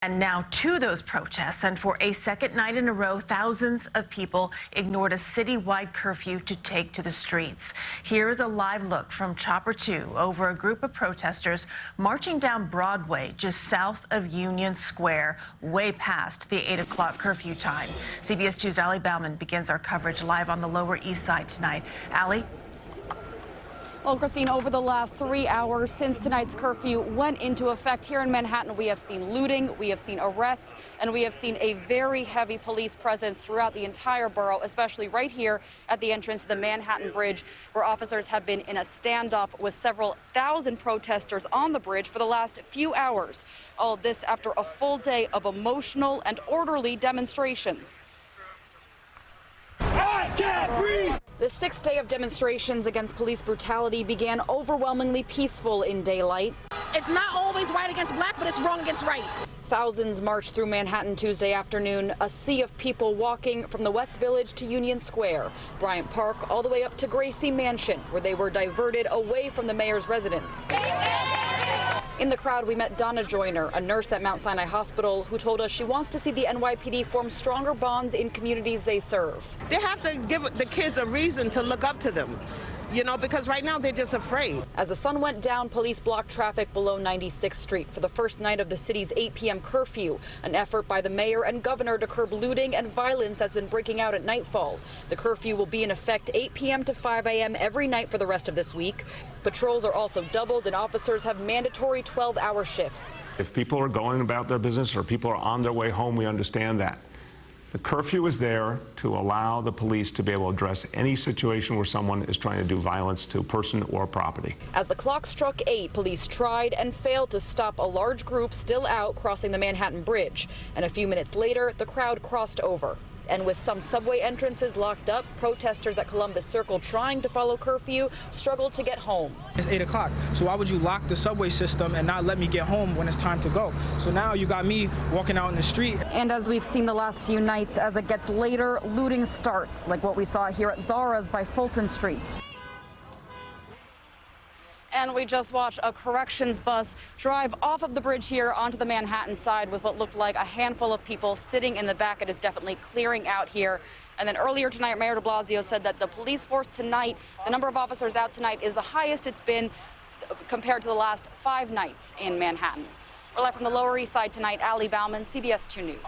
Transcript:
And now to those protests, and for a second night in a row, thousands of people ignored a citywide curfew to take to the streets. Here is a live look from Chopper 2 over a group of protesters marching down Broadway just south of Union Square, way past the 8 o'clock curfew time. CBS 2's Allie Bauman begins our coverage live on the Lower East Side tonight. Allie? Well, Christine, over the last 3 hours since tonight's curfew went into effect here in Manhattan, we have seen looting, we have seen arrests, and we have seen a very heavy police presence throughout the entire borough, especially right here at the entrance to the Manhattan Bridge, where officers have been in a standoff with several thousand protesters on the bridge for the last few hours. All of this after a full day of emotional and orderly demonstrations. I can't breathe! The sixth day of demonstrations against police brutality began overwhelmingly peaceful in daylight. It's not always white against black, but it's wrong against right. Thousands marched through Manhattan Tuesday afternoon, a sea of people walking from the West Village to Union Square, Bryant Park, all the way up to Gracie Mansion, where they were diverted away from the mayor's residence. In the crowd, we met Donna Joyner, a nurse at Mount Sinai Hospital, who told us she wants to see the NYPD form stronger bonds in communities they serve. They have to give the kids a reason to look up to them, you know, because right now they're just afraid. As the sun went down, police blocked traffic below 96th Street for the first night of the city's 8 p.m. curfew, an effort by the mayor and governor to curb looting and violence that's been breaking out at nightfall. The curfew will be in effect 8 p.m. to 5 a.m. every night for the rest of this week. Patrols are also doubled, and officers have mandatory 12-hour shifts. If people are going about their business or people are on their way home, we understand that. The curfew is there to allow the police to be able to address any situation where someone is trying to do violence to a person or property. As the clock struck 8, police tried and failed to stop a large group still out crossing the Manhattan Bridge. And a few minutes later, the crowd crossed over. And with some subway entrances locked up, protesters at Columbus Circle trying to follow curfew struggled to get home. It's 8 o'clock, so why would you lock the subway system and not let me get home when it's time to go? So now you got me walking out in the street. And as we've seen the last few nights, as it gets later, looting starts, like what we saw here at Zara's by Fulton Street. And we just watched a corrections bus drive off of the bridge here onto the Manhattan side with what looked like a handful of people sitting in the back. It is definitely clearing out here. And then earlier tonight, Mayor de Blasio said that the police force tonight, the number of officers out tonight, is the highest it's been compared to the last 5 nights in Manhattan. We're live from the Lower East Side tonight. Allie Bauman, CBS 2 News.